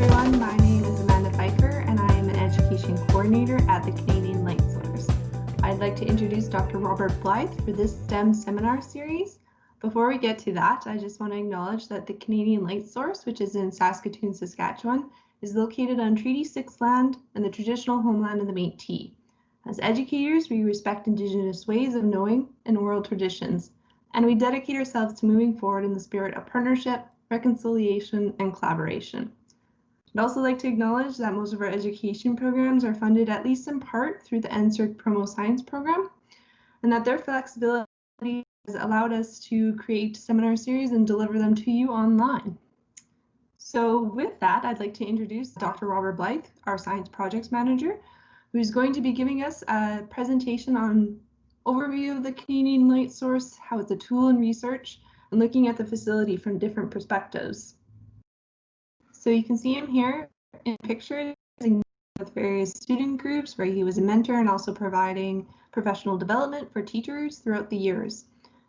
everyone, my name is Amanda Pfeiffer and I am an Education Coordinator at the Canadian Light Source. I'd like to introduce Dr. Robert Blyth for this STEM seminar series. Before we get to that, I just want to acknowledge that the Canadian Light Source, which is in Saskatoon, Saskatchewan, is located on Treaty 6 land and the traditional homeland of the Metis. As educators, we respect Indigenous ways of knowing and oral traditions, and we dedicate ourselves to moving forward in the spirit of partnership, reconciliation, and collaboration. I'd also like to acknowledge that most of our education programs are funded at least in part through the NSERC Promo Science program, and that their flexibility has allowed us to create seminar series and deliver them to you online. So with that, I'd like to introduce Dr. Robert Blyth, our Science Projects Manager, who's going to be giving us a presentation on overview of the Canadian Light Source, how it's a tool in research, and looking at the facility from different perspectives. So you can see him here in pictures with various student groups where he was a mentor and also providing professional development for teachers throughout the years.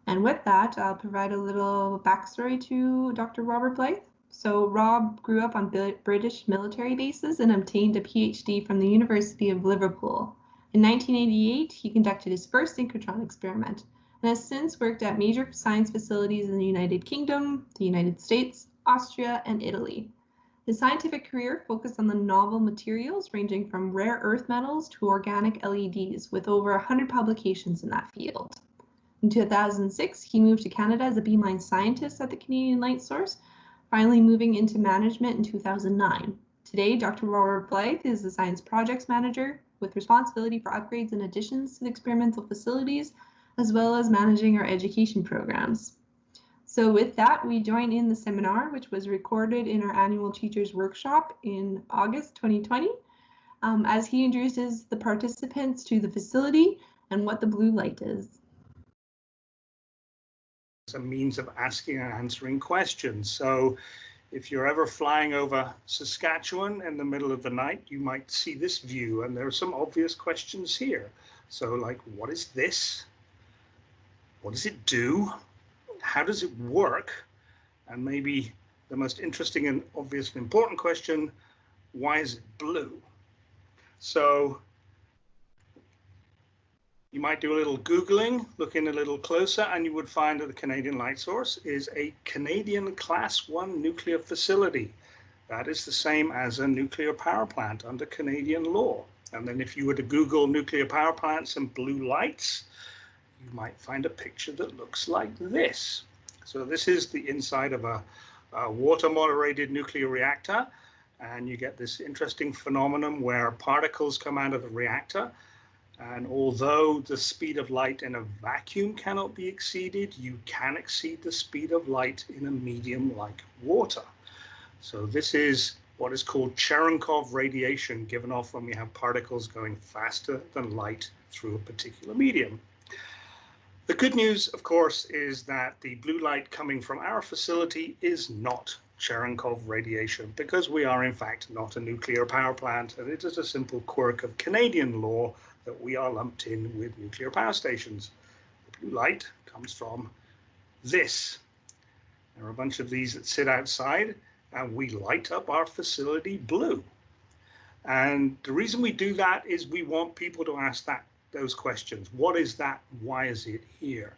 And with that, I'll provide a little backstory to Dr. Robert Blyth. So Rob grew up on British military bases and obtained a PhD from the University of Liverpool. In 1988, he conducted his first synchrotron experiment and has since worked at major science facilities in the United Kingdom, the United States, Austria, and Italy. His scientific career focused on the novel materials ranging from rare earth metals to organic LEDs, with over 100 publications in that field. In 2006, he moved to Canada as a Beamline scientist at the Canadian Light Source, finally moving into management in 2009. Today, Dr. Robert Blyth is the Science Projects Manager with responsibility for upgrades and additions to the experimental facilities, as well as managing our education programs. So with that, we join in the seminar, which was recorded in our annual Teachers Workshop in August 2020, as he introduces the participants to the facility and what the blue light is. It's a means of asking and answering questions. So if you're ever flying over Saskatchewan in the middle of the night, you might see this view, and there are some obvious questions here. So like, what is this? What does it do? How does it work? And maybe the most interesting and obvious and important question, why is it blue? So you might do a little Googling, look in a little closer, and you would find that the Canadian Light Source is a Canadian Class 1 nuclear facility. That is the same as a nuclear power plant under Canadian law. And then if you were to Google nuclear power plants and blue lights, you might find a picture that looks like this. So this is the inside of a water moderated nuclear reactor, and you get this interesting phenomenon where particles come out of the reactor, and although the speed of light in a vacuum cannot be exceeded, you can exceed the speed of light in a medium like water. So this is what is called Cherenkov radiation given off when we have particles going faster than light through a particular medium. The good news, of course, is that the blue light coming from our facility is not Cherenkov radiation, because we are in fact not a nuclear power plant, and it is a simple quirk of Canadian law that we are lumped in with nuclear power stations. The blue light comes from this. There are a bunch of these that sit outside, and we light up our facility blue. And the reason we do that is we want people to ask those questions. What is that? Why is it here?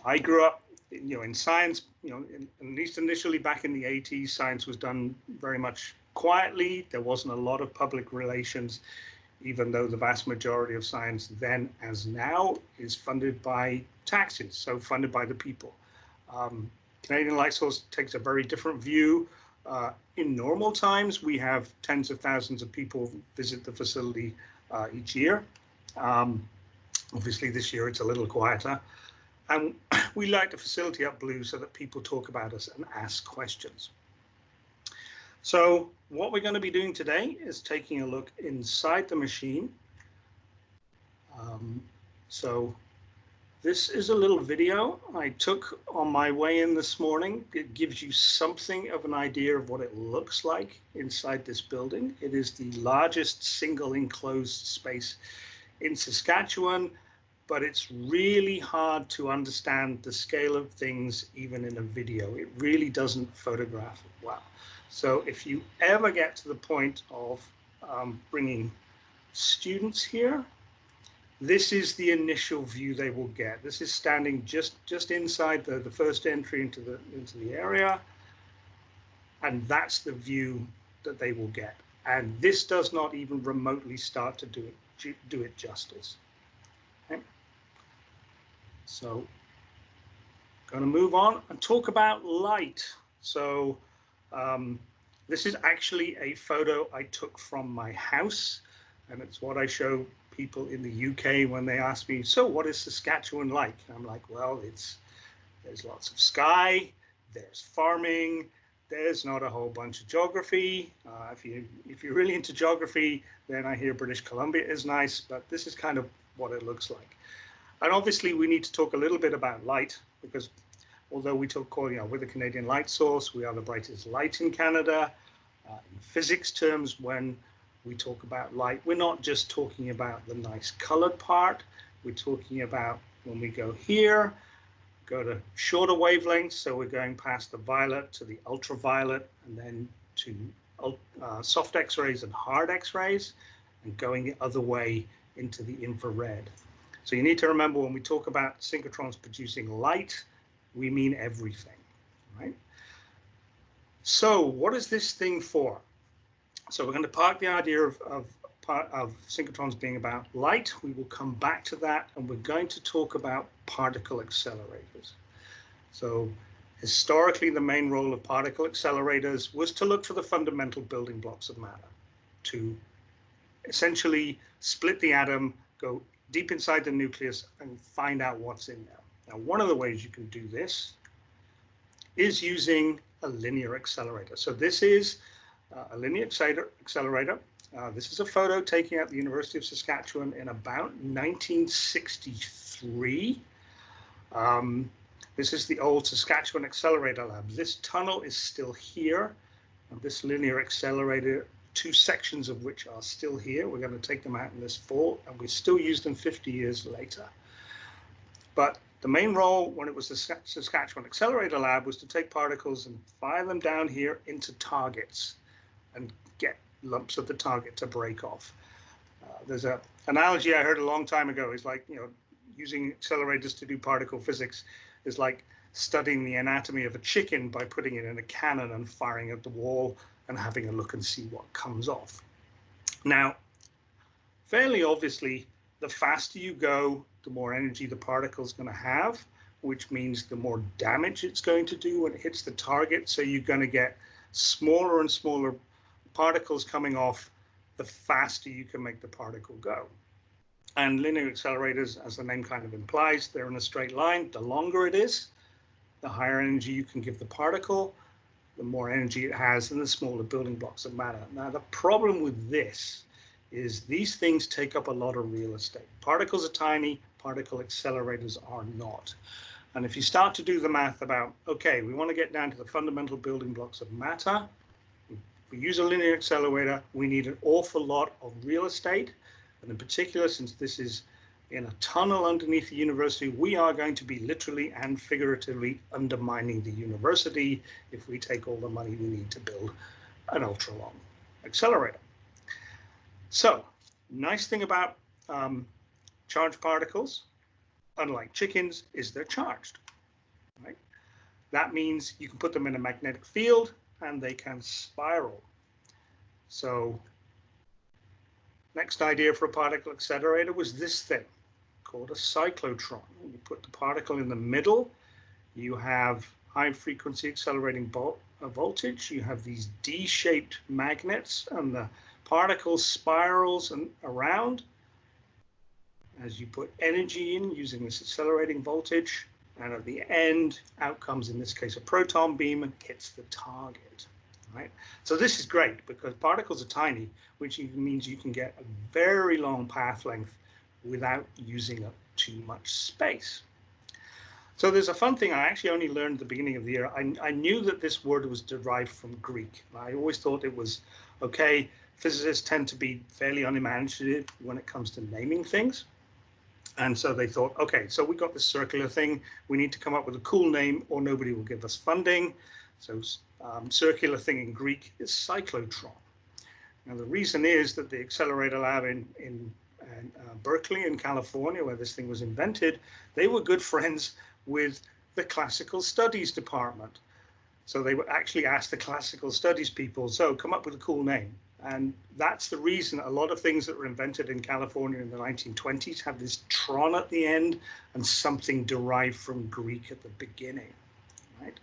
I grew up, in science, at least initially back in the 80s, science was done very much quietly. There wasn't a lot of public relations, even though the vast majority of science then as now is funded by taxes, so funded by the people. Canadian Light Source takes a very different view. In normal times, we have tens of thousands of people visit the facility each year. Obviously this year it's a little quieter, and we light the facility up blue so that people talk about us and ask questions. So what we're going to be doing today is taking a look inside the machine. So this is a little video I took on my way in this morning. It gives you something of an idea of what it looks like inside this building. It is the largest single enclosed space in Saskatchewan, but it's really hard to understand the scale of things even in a video. It really doesn't photograph it well. So if you ever get to the point of bringing students here, this is the initial view they will get. This is standing just inside the first entry into the area, and that's the view that they will get. And this does not even remotely start to do it justice. Okay. So going to move on and talk about light. So this is actually a photo I took from my house, and it's what I show people in the UK when they ask me, so what is Saskatchewan like? And I'm like, well, there's lots of sky, there's farming, there's not a whole bunch of geography. If you're really into geography, then I hear British Columbia is nice, but this is kind of what it looks like. And obviously we need to talk a little bit about light, because although we talk, we're the Canadian light source, we are the brightest light in Canada. In physics terms, when we talk about light, we're not just talking about the nice colored part. We're talking about when we go here, go to shorter wavelengths. So we're going past the violet to the ultraviolet, and then to soft X-rays and hard X-rays, and going the other way into the infrared. So you need to remember, when we talk about synchrotrons producing light, we mean everything, right? So what is this thing for? So we're going to park the idea of synchrotrons being about light. We will come back to that, and we're going to talk about particle accelerators. So historically, the main role of particle accelerators was to look for the fundamental building blocks of matter, to essentially split the atom, go deep inside the nucleus, and find out what's in there. Now, one of the ways you can do this is using a linear accelerator. So this is a linear accelerator. This is a photo taken at the University of Saskatchewan in about 1963. This is the old Saskatchewan Accelerator Lab. This tunnel is still here. And this linear accelerator, 2 sections of which are still here. We're going to take them out in this fall, and we still use them 50 years later. But the main role when it was the Saskatchewan Accelerator Lab was to take particles and fire them down here into targets and get lumps of the target to break off. There's an analogy I heard a long time ago. It's like, using accelerators to do particle physics is like studying the anatomy of a chicken by putting it in a cannon and firing at the wall and having a look and see what comes off. Now, fairly obviously, the faster you go, the more energy the particle is going to have, which means the more damage it's going to do when it hits the target. So you're going to get smaller and smaller particles coming off the faster you can make the particle go. And linear accelerators, as the name kind of implies, they're in a straight line. The longer it is, the higher energy you can give the particle, the more energy it has, and the smaller building blocks of matter. Now, the problem with this is these things take up a lot of real estate. Particles are tiny, particle accelerators are not. And if you start to do the math about, okay, we want to get down to the fundamental building blocks of matter, if we use a linear accelerator, we need an awful lot of real estate. And in particular, since this is in a tunnel underneath the university, we are going to be literally and figuratively undermining the university if we take all the money we need to build an ultra-long accelerator. So, nice thing about charged particles, unlike chickens, is they're charged, right? That means you can put them in a magnetic field and they can spiral. So, next idea for a particle accelerator was this thing called a cyclotron. You put the particle in the middle, you have high frequency accelerating voltage, you have these D-shaped magnets, and the particle spirals around as you put energy in using this accelerating voltage, and at the end, out comes, in this case, a proton beam and hits the target. Right? So this is great because particles are tiny, which means you can get a very long path length without using up too much space. So there's a fun thing I actually only learned at the beginning of the year. I knew that this word was derived from Greek. I always thought it was, okay, physicists tend to be fairly unimaginative when it comes to naming things. And so they thought, okay, so we got this circular thing. We need to come up with a cool name or nobody will give us funding. So circular thing in Greek is cyclotron. Now, the reason is that the accelerator lab in Berkeley in California, where this thing was invented, they were good friends with the classical studies department. So they would actually ask the classical studies people, so come up with a cool name. And that's the reason a lot of things that were invented in California in the 1920s have this tron at the end and something derived from Greek at the beginning, right?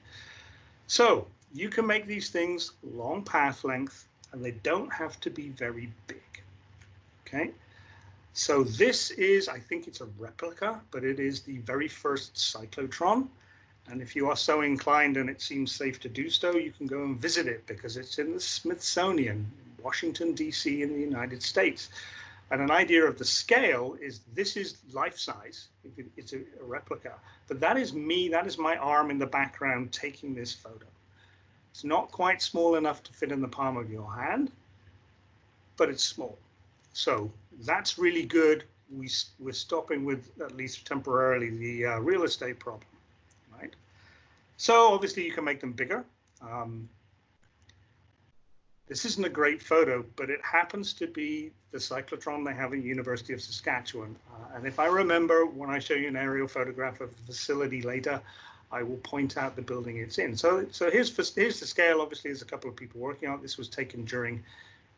So you can make these things long path length, and they don't have to be very big, okay? So this is, I think it's a replica, but it is the very first cyclotron. And if you are so inclined and it seems safe to do so, you can go and visit it because it's in the Smithsonian, Washington, D.C. in the United States. And an idea of the scale is this is life size. It's a replica. But that is me, that is my arm in the background taking this photo. It's not quite small enough to fit in the palm of your hand, but it's small. So that's really good. We're stopping with, at least temporarily, the real estate problem, right? So obviously you can make them bigger. This isn't a great photo, but it happens to be the cyclotron they have at University of Saskatchewan. And if I remember, when I show you an aerial photograph of the facility later, I will point out the building it's in. So here's the scale. Obviously, there's a couple of people working on it. This was taken during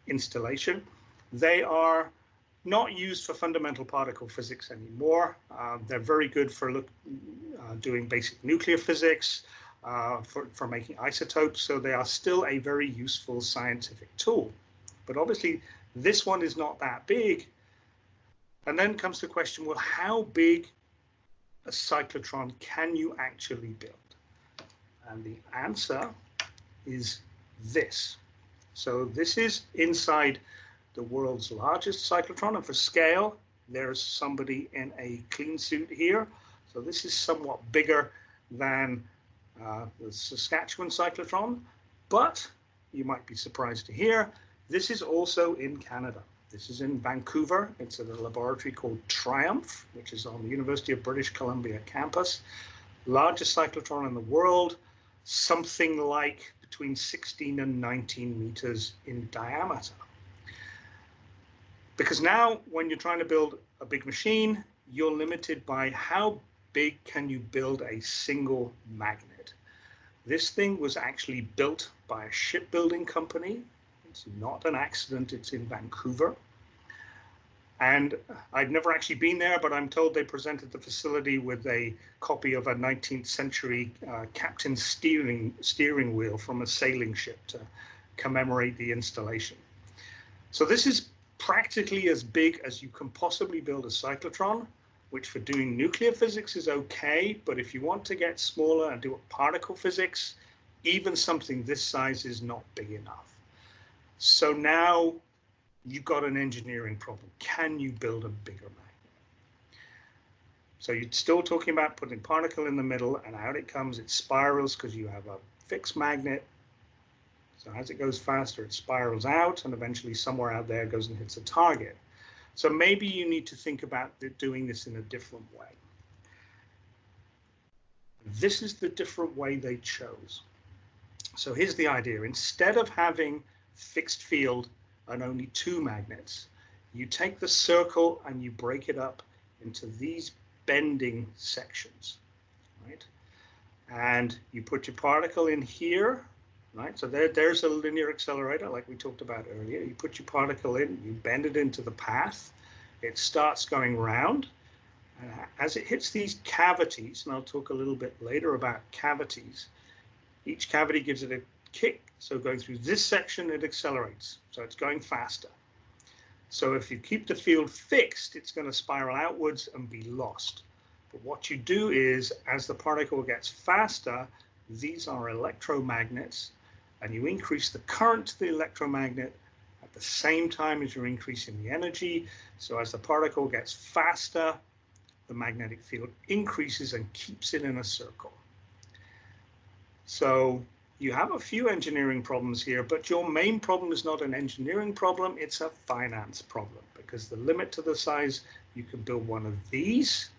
installation. They are not used for fundamental particle physics anymore. They're very good for doing basic nuclear physics, for making isotopes. So they are still a very useful scientific tool. But obviously, this one is not that big. And then comes the question, well, how big a cyclotron can you actually build? And the answer is this. So this is inside the world's largest cyclotron, and for scale, there's somebody in a clean suit here. So this is somewhat bigger than the Saskatchewan cyclotron, but you might be surprised to hear, this is also in Canada. This is in Vancouver. It's at a laboratory called Triumph, which is on the University of British Columbia campus. Largest cyclotron in the world, something like between 16 and 19 meters in diameter. Because now when you're trying to build a big machine, you're limited by how big can you build a single magnet. This thing was actually built by a shipbuilding company. It's not an accident, it's in Vancouver. And I've never actually been there, but I'm told they presented the facility with a copy of a 19th century captain's steering wheel from a sailing ship to commemorate the installation. So this is practically as big as you can possibly build a cyclotron, which for doing nuclear physics is okay, but if you want to get smaller and do particle physics, even something this size is not big enough. So now you've got an engineering problem. Can you build a bigger magnet? So you're still talking about putting particle in the middle, and out it comes. It spirals because you have a fixed magnet. So as it goes faster, it spirals out, and eventually somewhere out there goes and hits a target. So maybe you need to think about doing this in a different way. This is the different way they chose. So here's the idea. Instead of having fixed field and only two magnets, you take the circle and you break it up into these bending sections, right? And you put your particle in here, right? So there's a linear accelerator like we talked about earlier. You put your particle in, you bend it into the path, it starts going round. And as it hits these cavities, and I'll talk a little bit later about cavities, each cavity gives it a kick. So going through this section, it accelerates. So it's going faster. So if you keep the field fixed, it's going to spiral outwards and be lost. But what you do is, as the particle gets faster, these are electromagnets, and you increase the current to the electromagnet at the same time as you're increasing the energy. So as the particle gets faster, the magnetic field increases and keeps it in a circle. So you have a few engineering problems here, but your main problem is not an engineering problem, it's a finance problem, because the limit to the size you can build one of these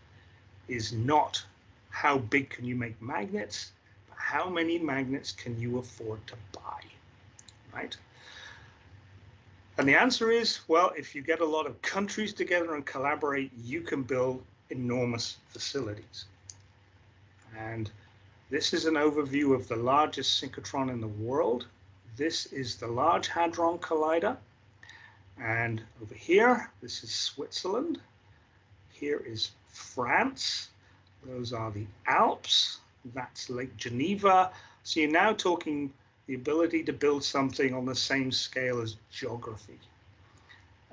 is not how big can you make magnets, but how many magnets can you afford to buy, right? And the answer is, well, if you get a lot of countries together and collaborate, you can build enormous facilities. And this is an overview of the largest synchrotron in the world. This is the Large Hadron Collider. And over here, this is Switzerland. Here is France. Those are the Alps. That's Lake Geneva. So you're now talking the ability to build something on the same scale as geography.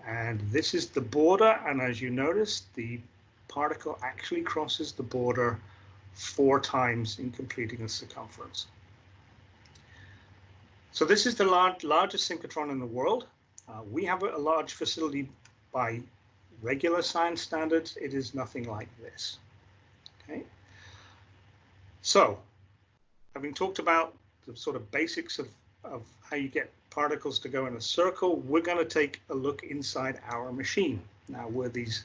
And this is the border, and as you notice, the particle actually crosses the border 4 times in completing a circumference. So this is the largest synchrotron in the world. We have a large facility by regular science standards. It is nothing like this. Okay. So, having talked about the sort of basics of how you get particles to go in a circle, we're going to take a look inside our machine. Now, were this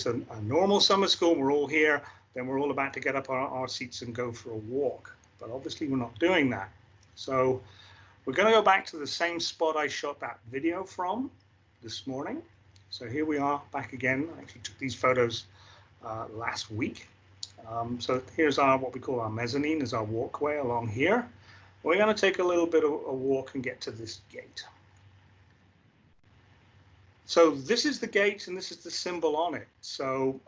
a normal summer school, we're all here, then we're all about to get up on our seats and go for a walk. But obviously, we're not doing that. So, we're going to go back to the same spot I shot that video from this morning. So here we are back again. I actually took these photos last week. So here's what we call our mezzanine, is our walkway along here. We're going to take a little bit of a walk and get to this gate. So this is the gate, and this is the symbol on it. So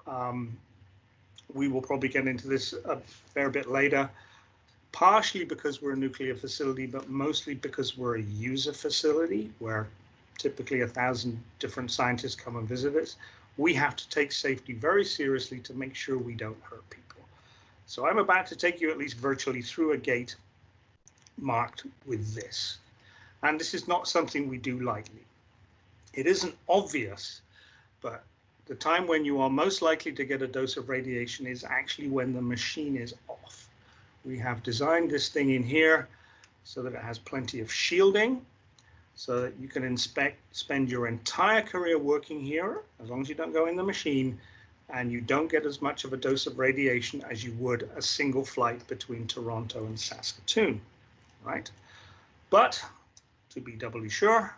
we will probably get into this a fair bit later, partially because we're a nuclear facility, but mostly because we're a user facility where typically 1,000 different scientists come and visit us. We have to take safety very seriously to make sure we don't hurt people. So I'm about to take you at least virtually through a gate marked with this. And this is not something we do lightly. It isn't obvious, but the time when you are most likely to get a dose of radiation is actually when the machine is off. We have designed this thing in here so that it has plenty of shielding, so that you can spend your entire career working here, as long as you don't go in the machine, and you don't get as much of a dose of radiation as you would a single flight between Toronto and Saskatoon, right? But to be doubly sure,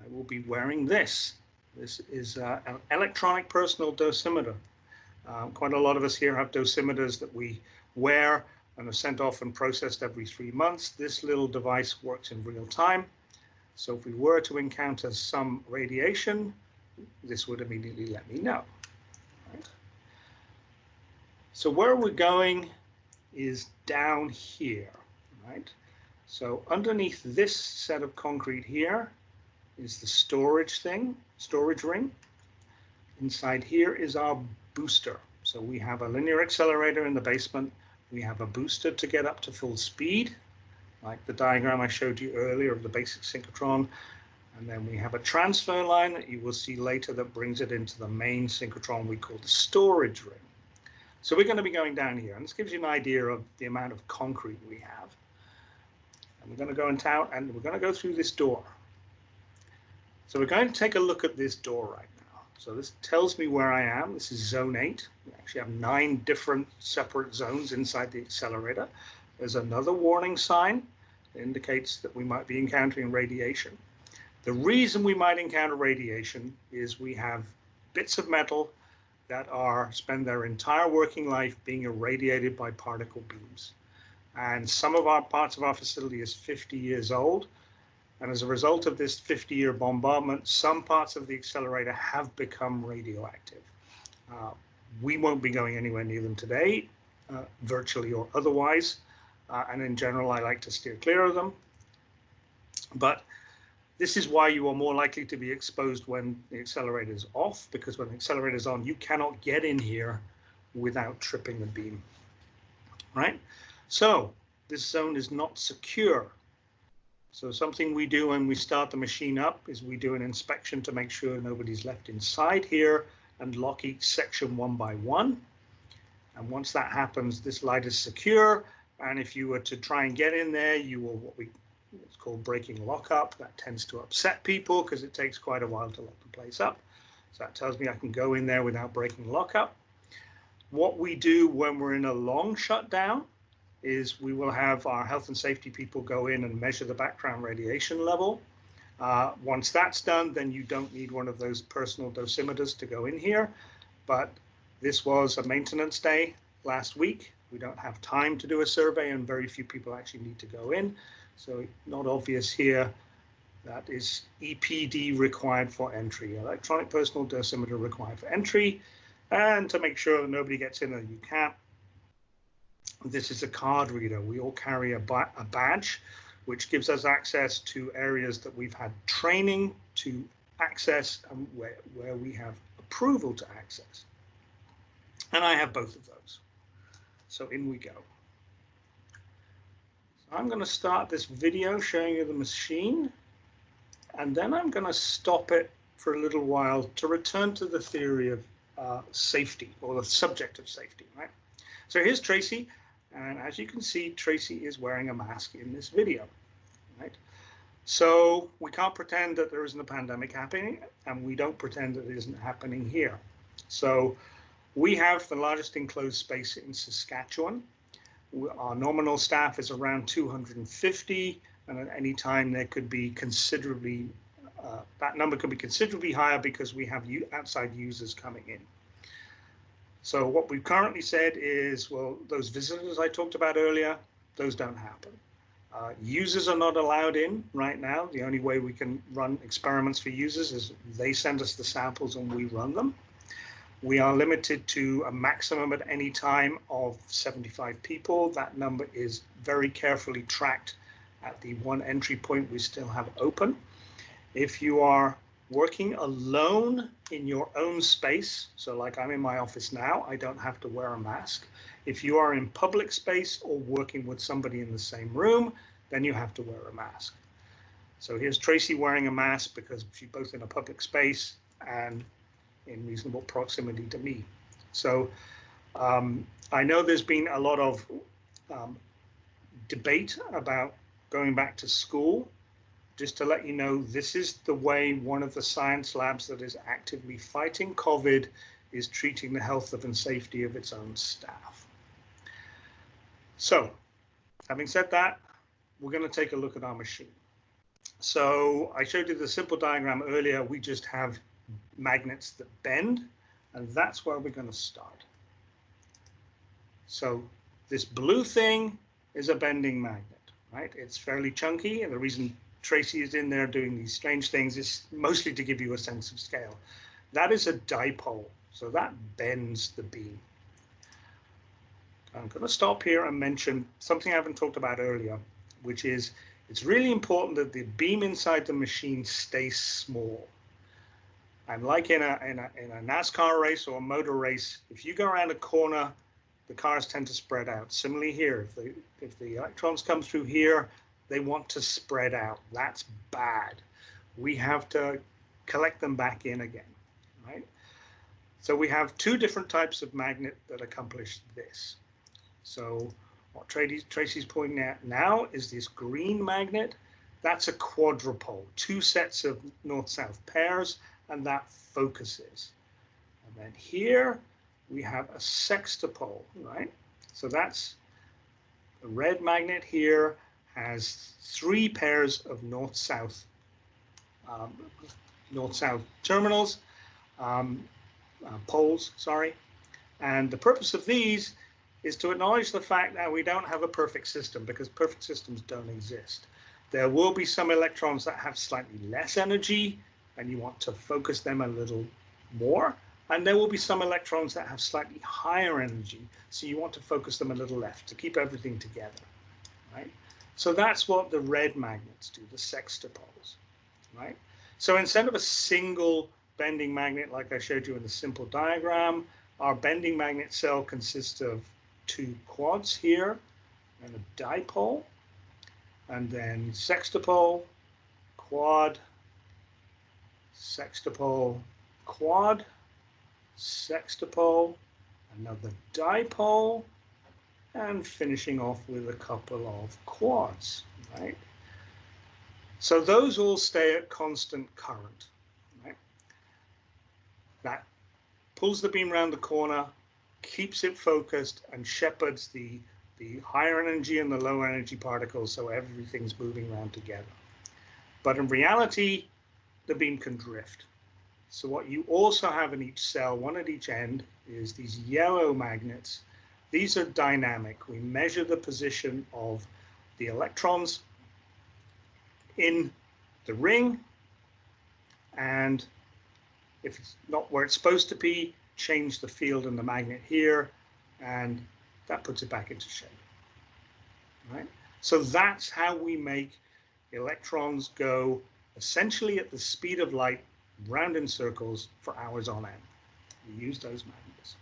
I will be wearing this. This is an electronic personal dosimeter. Quite a lot of us here have dosimeters that we wear and are sent off and processed every 3 months. This little device works in real time. So if we were to encounter some radiation, this would immediately let me know. Right? So where we're going is down here, right? So underneath this set of concrete here is the storage ring. Inside here is our booster. So we have a linear accelerator in the basement. We have a booster to get up to full speed, like the diagram I showed you earlier of the basic synchrotron. And then we have a transfer line that you will see later that brings it into the main synchrotron we call the storage ring. So we're going to be going down here, and this gives you an idea of the amount of concrete we have. And we're going to go into out, and we're going to go through this door. So we're going to take a look at this door right now. So this tells me where I am. This is zone 8. We actually have 9 different separate zones inside the accelerator. There's another warning sign that indicates that we might be encountering radiation. The reason we might encounter radiation is we have bits of metal that spend their entire working life being irradiated by particle beams. And some of our parts of our facility is 50 years old. And as a result of this 50-year bombardment, some parts of the accelerator have become radioactive. We won't be going anywhere near them today, virtually or otherwise. And in general, I like to steer clear of them. But this is why you are more likely to be exposed when the accelerator is off, because when the accelerator is on, you cannot get in here without tripping the beam, right? So this zone is not secure. So something we do when we start the machine up is we do an inspection to make sure nobody's left inside here and lock each section one by one. And once that happens, this light is secure. And if you were to try and get in there, you will it's called breaking lockup. That tends to upset people because it takes quite a while to lock the place up. So that tells me I can go in there without breaking lockup. What we do when we're in a long shutdown is we will have our health and safety people go in and measure the background radiation level. Once that's done, then you don't need one of those personal dosimeters to go in here. But this was a maintenance day last week. We don't have time to do a survey, and very few people actually need to go in. So not obvious here. That is EPD required for entry, electronic personal dosimeter required for entry. And to make sure that nobody gets in and you can't, this is a card reader. We all carry a badge, which gives us access to areas that we've had training to access and where we have approval to access. And I have both of those. So in we go. So I'm going to start this video showing you the machine, and then I'm going to stop it for a little while to return to the theory of safety, or the subject of safety, right? So here's Tracy, and as you can see, Tracy is wearing a mask in this video, right? So we can't pretend that there isn't a pandemic happening, and we don't pretend that it isn't happening here. So we have the largest enclosed space in Saskatchewan. Our nominal staff is around 250, and at any time there could be considerably, that number could be considerably higher because we have outside users coming in. So what we've currently said is, well, those visitors I talked about earlier, those don't happen. Users are not allowed in right now. The only way we can run experiments for users is they send us the samples and we run them. We are limited to a maximum at any time of 75 people. That number is very carefully tracked at the one entry point we still have open. If you are working alone in your own space, so like I'm in my office now, I don't have to wear a mask. If you are in public space or working with somebody in the same room, then you have to wear a mask. So here's Tracy wearing a mask because she's both in a public space and in reasonable proximity to me. So I know there's been a lot of debate about going back to school. Just to let you know, this is the way one of the science labs that is actively fighting COVID is treating the health and safety of its own staff. So, having said that, we're going to take a look at our machine. So I showed you the simple diagram earlier. We just have magnets that bend, and that's where we're going to start. So this blue thing is a bending magnet, right? It's fairly chunky, and the reason Tracy is in there doing these strange things is mostly to give you a sense of scale. That is a dipole, so that bends the beam. I'm going to stop here and mention something I haven't talked about earlier, which is it's really important that the beam inside the machine stays small. And like in a NASCAR race or a motor race, if you go around a corner, the cars tend to spread out. Similarly here, if the electrons come through here, they want to spread out. That's bad. We have to collect them back in again, right? So we have two different types of magnet that accomplish this. So what Tracy's pointing at now is this green magnet. That's a quadrupole, two sets of north-south pairs, and that focuses. And then here we have a sextupole, right? So that's the red magnet here has three pairs of north-south terminals, poles, sorry. And the purpose of these is to acknowledge the fact that we don't have a perfect system, because perfect systems don't exist. There will be some electrons that have slightly less energy, and you want to focus them a little more. And there will be some electrons that have slightly higher energy, so you want to focus them a little less to keep everything together, right? So that's what the red magnets do, the sextupoles, right? So instead of a single bending magnet like I showed you in the simple diagram, our bending magnet cell consists of two quads here and a dipole, and then sextupole, quad, sextupole, quad, sextupole, another dipole, and finishing off with a couple of quads, right? So those all stay at constant current, right? That pulls the beam around the corner, keeps it focused, and shepherds the the higher energy and the low energy particles, so everything's moving around together. But in reality, the beam can drift. So what you also have in each cell, one at each end, is these yellow magnets. These are dynamic. We measure the position of the electrons in the ring, and if it's not where it's supposed to be, change the field in the magnet here, and that puts it back into shape. Right? So that's how we make electrons go essentially at the speed of light round in circles for hours on end. We use those magnets.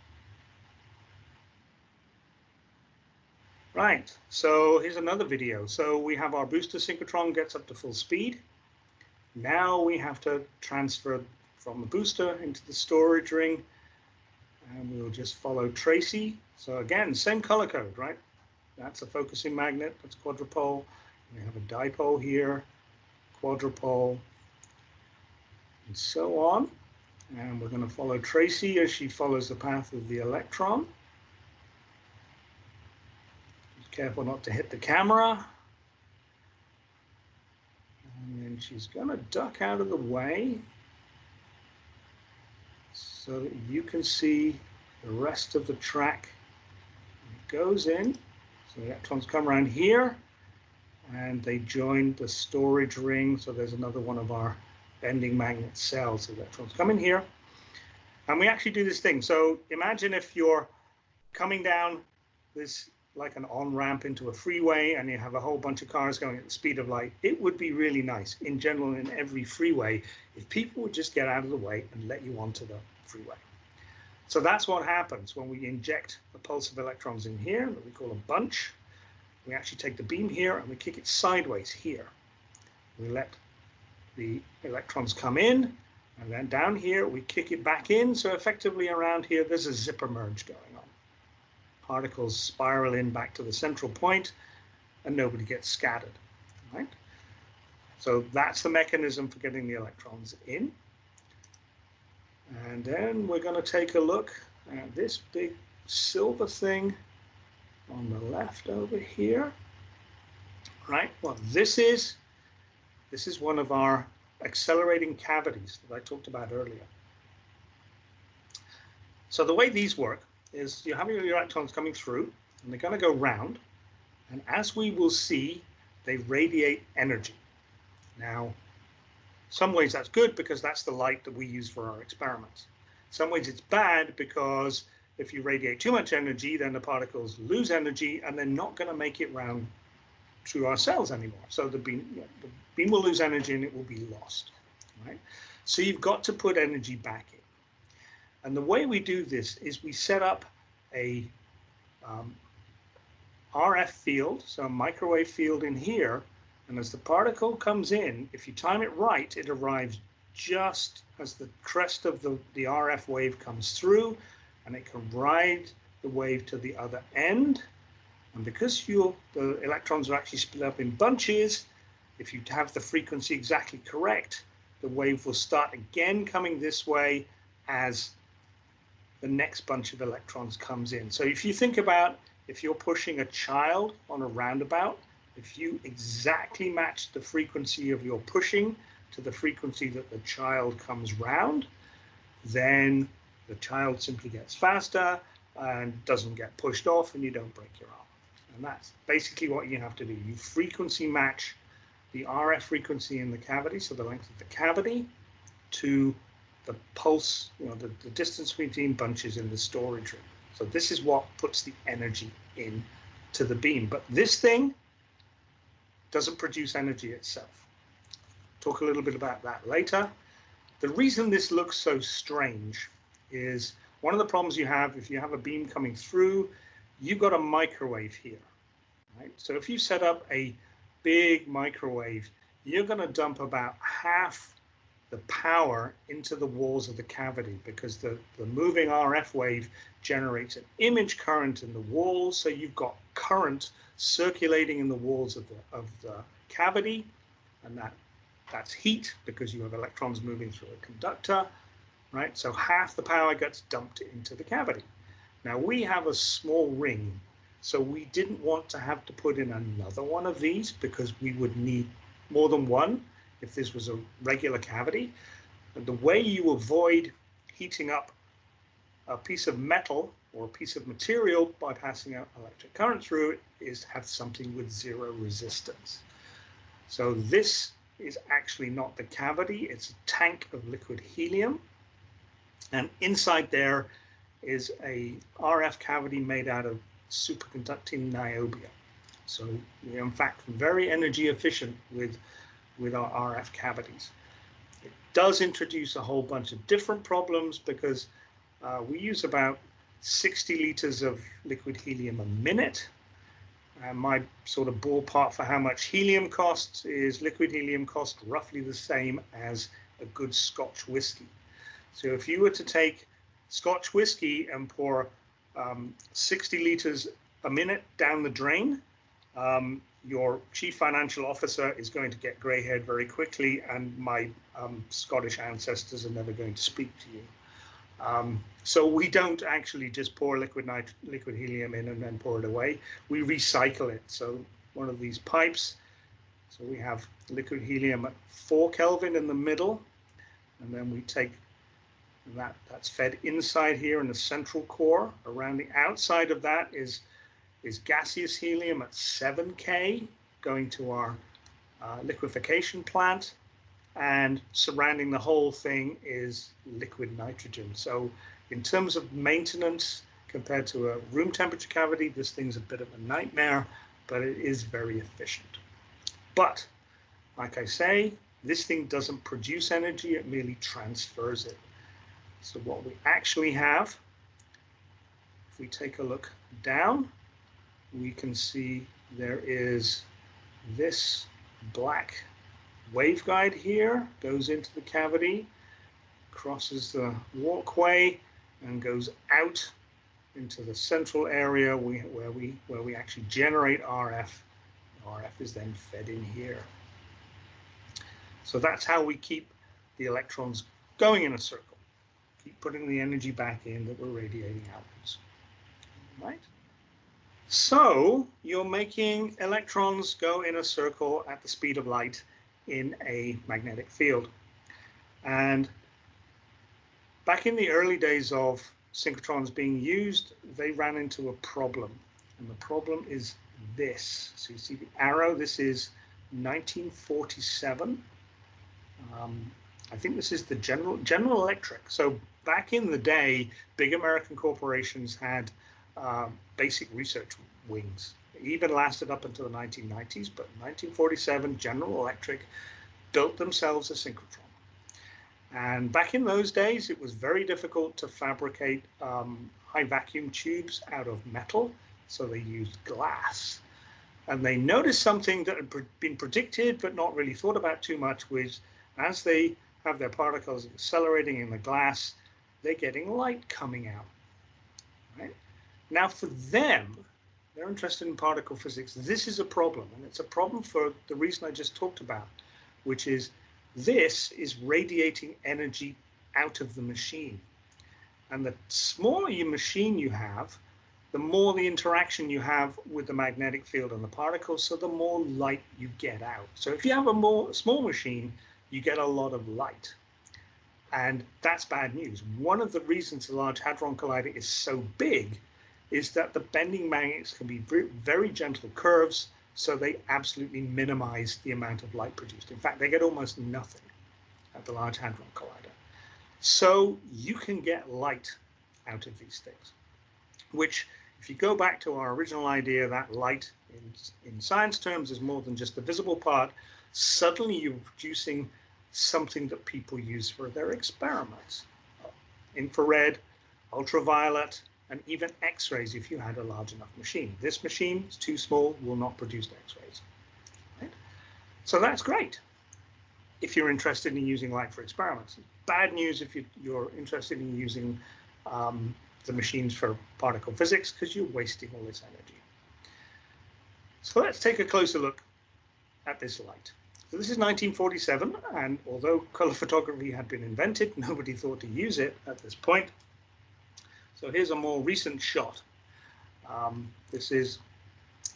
Right, so here's another video. So we have our booster synchrotron gets up to full speed. Now we have to transfer from the booster into the storage ring, and we'll just follow Tracy. So again, same color code, right? That's a focusing magnet, that's quadrupole. We have a dipole here, quadrupole, and so on. And we're going to follow Tracy as she follows the path of the electron. Be careful not to hit the camera. And then she's going to duck out of the way so that you can see the rest of the track. It goes in. So the electrons come around here, and they join the storage ring. So there's another one of our bending magnet cells. The electrons come in here, and we actually do this thing. So imagine if you're coming down this like an on-ramp into a freeway, and you have a whole bunch of cars going at the speed of light. It would be really nice, in general, in every freeway, if people would just get out of the way and let you onto the freeway. So that's what happens when we inject a pulse of electrons in here that we call a bunch. We actually take the beam here and we kick it sideways here. We let the electrons come in, and then down here we kick it back in. So effectively around here there's a zipper merge going on. Particles spiral in back to the central point, and nobody gets scattered. Right? So that's the mechanism for getting the electrons in. And then we're going to take a look at this big silver thing on the left over here. Right? Well, this is one of our accelerating cavities that I talked about earlier. So the way these work is you have your electrons coming through, and they're going to go round, and as we will see, they radiate energy. Now, some ways that's good because that's the light that we use for our experiments. Some ways it's bad because if you radiate too much energy, then the particles lose energy and they're not going to make it round to our cells anymore. So the beam will lose energy and it will be lost. Right? So you've got to put energy back in. And the way we do this is we set up a RF field, so a microwave field in here. And as the particle comes in, if you time it right, it arrives just as the crest of the RF wave comes through, and it can ride the wave to the other end. And because the electrons are actually split up in bunches, if you have the frequency exactly correct, the wave will start again coming this way as the next bunch of electrons comes in. So if you think about if you're pushing a child on a roundabout, if you exactly match the frequency of your pushing to the frequency that the child comes round, then the child simply gets faster and doesn't get pushed off, and you don't break your arm. And that's basically what you have to do. You frequency match the RF frequency in the cavity, so the length of the cavity, to the pulse, the distance between bunches in the storage room. So this is what puts the energy in to the beam. But this thing doesn't produce energy itself. Talk a little bit about that later. The reason this looks so strange is one of the problems you have if you have a beam coming through, you've got a microwave here. Right? So if you set up a big microwave, you're going to dump about half the power into the walls of the cavity because the moving RF wave generates an image current in the walls. So you've got current circulating in the walls of the cavity, and that's heat because you have electrons moving through a conductor, right? So half the power gets dumped into the cavity. Now we have a small ring So we didn't want to have to put in another one of these because we would need more than one if this was a regular cavity. And the way you avoid heating up a piece of metal or a piece of material by passing out electric current through it is to have something with zero resistance. So this is actually not the cavity, it's a tank of liquid helium. And inside there is a RF cavity made out of superconducting niobium. So we're in fact very energy efficient with our RF cavities. It does introduce a whole bunch of different problems because we use about 60 liters of liquid helium a minute. And my sort of ballpark for how much helium costs is liquid helium costs roughly the same as a good Scotch whiskey. So if you were to take Scotch whiskey and pour 60 liters a minute down the drain, your chief financial officer is going to get grey-haired very quickly, and my Scottish ancestors are never going to speak to you. So we don't actually just pour liquid helium in and then pour it away. We recycle it. So one of these pipes, so we have liquid helium at 4 Kelvin in the middle, and then we take that's fed inside here in the central core. Around the outside of that is gaseous helium at 7 K going to our liquefaction plant, and surrounding the whole thing is liquid nitrogen. So in terms of maintenance compared to a room temperature cavity, this thing's a bit of a nightmare, but it is very efficient. But like I say, this thing doesn't produce energy, it merely transfers it. So what we actually have, if we take a look down, we can see there is this black waveguide here, goes into the cavity, crosses the walkway, and goes out into the central area where we actually generate RF. RF is then fed in here. So that's how we keep the electrons going in a circle. Keep putting the energy back in that we're radiating outwards. Right? So you're making electrons go in a circle at the speed of light in a magnetic field. And back in the early days of synchrotrons being used, they ran into a problem. And the problem is this. So you see the arrow, this is 1947. I think this is the General Electric. So back in the day, big American corporations had basic research wings. It even lasted up until the 1990s, but in 1947, General Electric built themselves a synchrotron. And back in those days, it was very difficult to fabricate high vacuum tubes out of metal, so they used glass. And they noticed something that had been predicted but not really thought about too much, was as they have their particles accelerating in the glass, they're getting light coming out. Right? Now for them, they're interested in particle physics. This is a problem, and it's a problem for the reason I just talked about, which is this is radiating energy out of the machine. And the smaller your machine you have, the more the interaction you have with the magnetic field and the particles, so the more light you get out. So if you have a small machine, you get a lot of light. And that's bad news. One of the reasons the Large Hadron Collider is so big is that the bending magnets can be very gentle curves, so they absolutely minimize the amount of light produced. In fact, they get almost nothing at the Large Hadron Collider. So you can get light out of these things, which, if you go back to our original idea that light in science terms is more than just the visible part, suddenly you're producing something that people use for their experiments. Infrared, ultraviolet, and even X-rays if you had a large enough machine. This machine is too small, will not produce X-rays. Right? So that's great if you're interested in using light for experiments. Bad news if you're interested in using the machines for particle physics, because you're wasting all this energy. So let's take a closer look at this light. So this is 1947, and although color photography had been invented, nobody thought to use it at this point. So here's a more recent shot. This is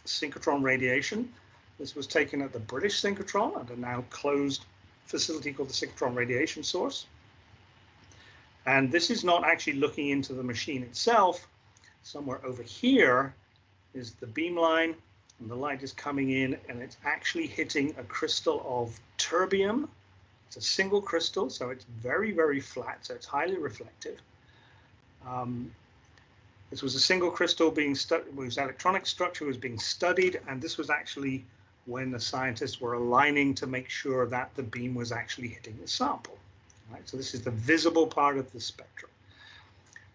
Synchrotron Radiation. This was taken at the British Synchrotron at a now closed facility called the Synchrotron Radiation Source. And this is not actually looking into the machine itself. Somewhere over here is the beamline, and the light is coming in, and it's actually hitting a crystal of terbium. It's a single crystal, so it's very, very flat, so it's highly reflective. This was a single crystal being studied, whose electronic structure was being studied, and this was actually when the scientists were aligning to make sure that the beam was actually hitting the sample. Right? So this is the visible part of the spectrum.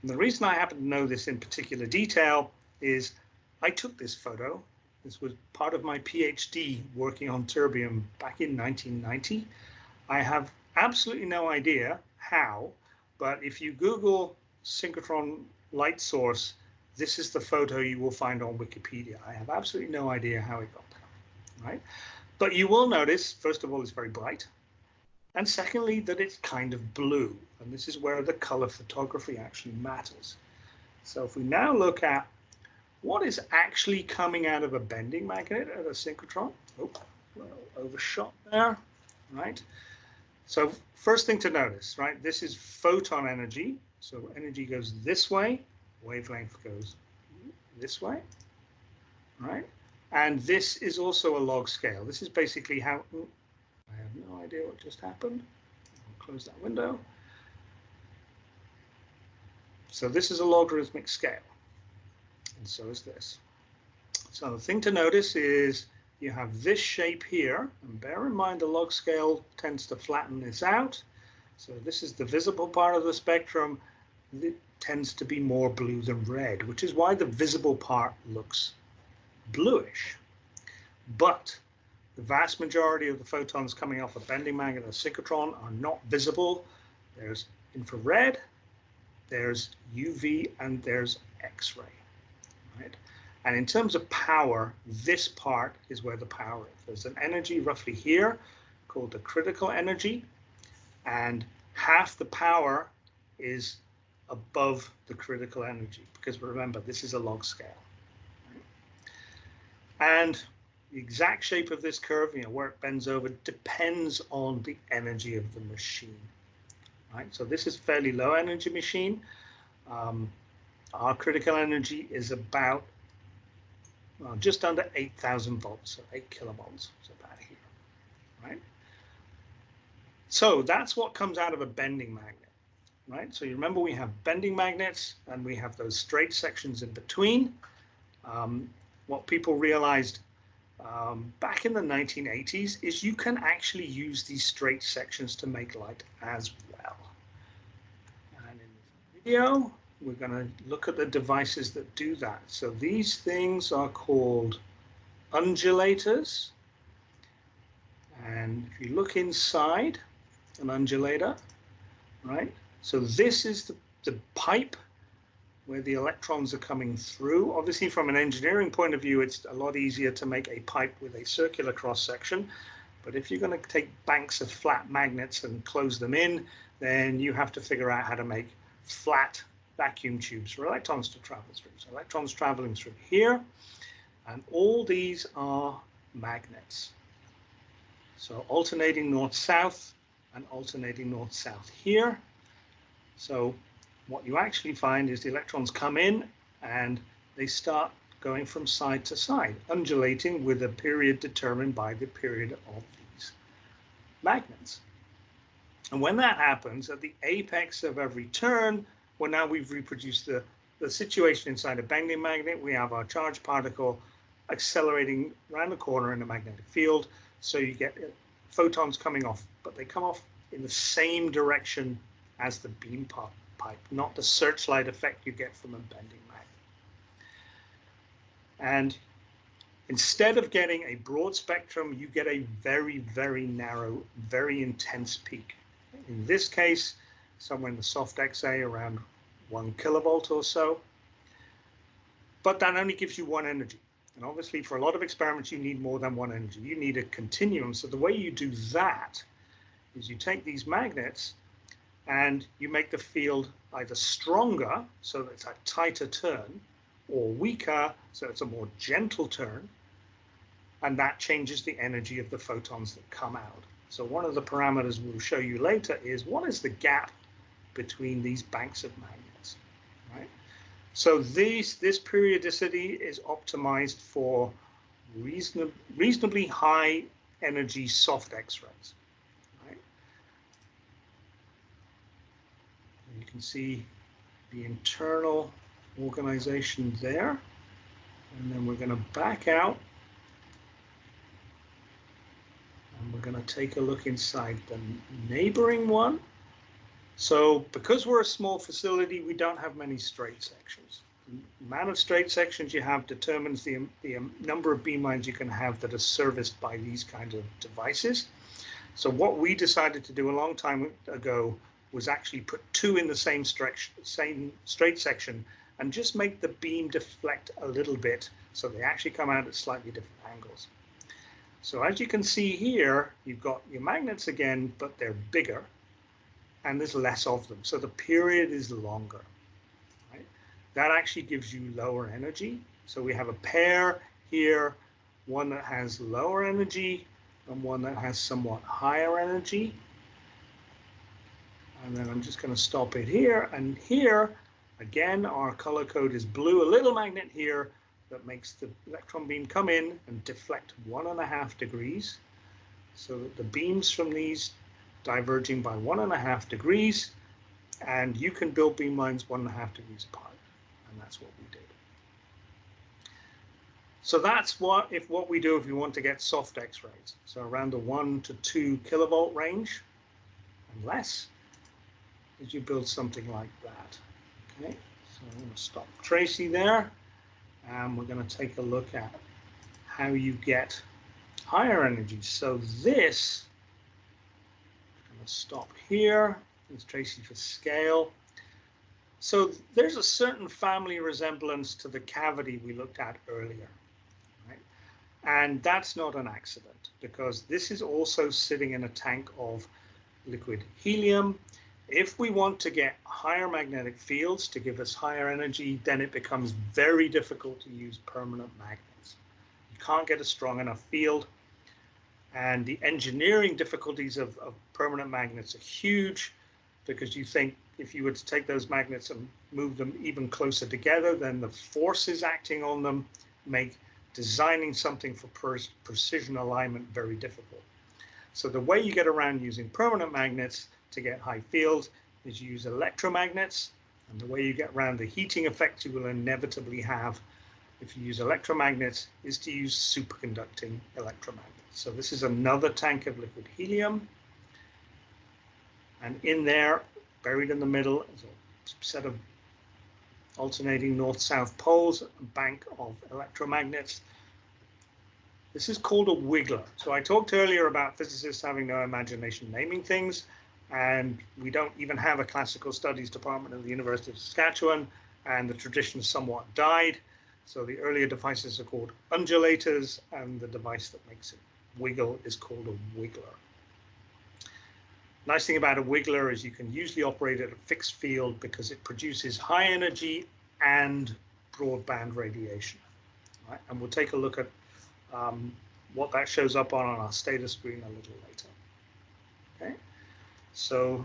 And the reason I happen to know this in particular detail is I took this photo. This was part of my PhD working on terbium back in 1990. I have absolutely no idea how, but if you Google synchrotron light source, this is the photo you will find on Wikipedia. I have absolutely no idea how it got there, right? But you will notice, first of all, it's very bright. And secondly, that it's kind of blue. And this is where the color photography actually matters. So if we now look at what is actually coming out of a bending magnet at a synchrotron, well, overshot there, right? So first thing to notice, right, this is photon energy. So energy goes this way, wavelength goes this way, right? And this is also a log scale. This is basically how, I have no idea what just happened. I'll close that window. So this is a logarithmic scale, and so is this. So the thing to notice is you have this shape here, and bear in mind the log scale tends to flatten this out. So this is the visible part of the spectrum. It tends to be more blue than red, which is why the visible part looks bluish. But the vast majority of the photons coming off a bending magnet or synchrotron are not visible. There's infrared, there's UV, and there's X-ray, right? And in terms of power, this part is where the power is. There's an energy roughly here called the critical energy, and half the power is above the critical energy, because remember, this is a log scale. Right? And the exact shape of this curve, where it bends over, depends on the energy of the machine. Right? So this is a fairly low energy machine. Our critical energy is about just under 8,000 volts, so 8 kilovolts, so about here, right? So that's what comes out of a bending magnet, right? So you remember we have bending magnets and we have those straight sections in between. What people realized back in the 1980s is you can actually use these straight sections to make light as well. And in this video, we're going to look at the devices that do that. So these things are called undulators. And if you look inside an undulator, right? So this is the pipe where the electrons are coming through. Obviously, from an engineering point of view, it's a lot easier to make a pipe with a circular cross section. But if you're going to take banks of flat magnets and close them in, then you have to figure out how to make flat vacuum tubes for electrons to travel through. So electrons traveling through here, and all these are magnets. So alternating north-south and alternating north-south here. So what you actually find is the electrons come in and they start going from side to side, undulating with a period determined by the period of these magnets. And when that happens, at the apex of every turn, well, now we've reproduced the situation inside a bending magnet. We have our charged particle accelerating around the corner in a magnetic field. So you get photons coming off, but they come off in the same direction as the beam pipe, not the searchlight effect you get from a bending magnet. And instead of getting a broad spectrum, you get a very, very narrow, very intense peak. In this case, somewhere in the soft XA around 1 kilovolt or so. But that only gives you one energy. And obviously, for a lot of experiments, you need more than one energy. You need a continuum. So the way you do that is you take these magnets and you make the field either stronger, so that it's a tighter turn, or weaker, so it's a more gentle turn, and that changes the energy of the photons that come out. So one of the parameters we'll show you later is what is the gap between these banks of magnets, right? So this periodicity is optimized for reasonably high energy soft X-rays, right? And you can see the internal organization there, and then we're going to back out, and we're going to take a look inside the neighboring one. So because we're a small facility, we don't have many straight sections. The amount of straight sections you have determines the number of beamlines you can have that are serviced by these kinds of devices. So what we decided to do a long time ago was actually put two in the same straight section and just make the beam deflect a little bit so they actually come out at slightly different angles. So as you can see here, you've got your magnets again, but they're bigger and there's less of them. So the period is longer, right? That actually gives you lower energy. So we have a pair here, one that has lower energy and one that has somewhat higher energy. And then I'm just going to stop it here. And here, again, our color code is blue, a little magnet here that makes the electron beam come in and deflect 1.5 degrees, so that the beams from these diverging by 1.5 degrees, and you can build beamlines 1.5 degrees apart, and that's what we did. So that's what we do if we want to get soft X-rays, so around the 1 to 2 kilovolt range and less, as you build something like that. Okay, so I'm going to stop Tracy there, and we're going to take a look at how you get higher energy. So this, I'm going to stop here. There's Tracy for scale. So there's a certain family resemblance to the cavity we looked at earlier, right? And that's not an accident, because this is also sitting in a tank of liquid helium. If we want to get higher magnetic fields to give us higher energy, then it becomes very difficult to use permanent magnets. You can't get a strong enough field, and the engineering difficulties of permanent magnets are huge, because you think if you were to take those magnets and move them even closer together, then the forces acting on them make designing something for precision alignment very difficult. So the way you get around using permanent magnets to get high fields is you use electromagnets, and the way you get around the heating effect you will inevitably have if you use electromagnets is to use superconducting electromagnets. So this is another tank of liquid helium, and in there, buried in the middle, is a set of alternating north-south poles, a bank of electromagnets. This is called a wiggler. So I talked earlier about physicists having no imagination naming things, and we don't even have a classical studies department at the University of Saskatchewan, and the tradition somewhat died. So the earlier devices are called undulators, and the device that makes it wiggle is called a wiggler. Nice thing about a wiggler is you can usually operate at a fixed field because it produces high energy and broadband radiation, right? And we'll take a look at what that shows up on our status screen a little later. Okay, so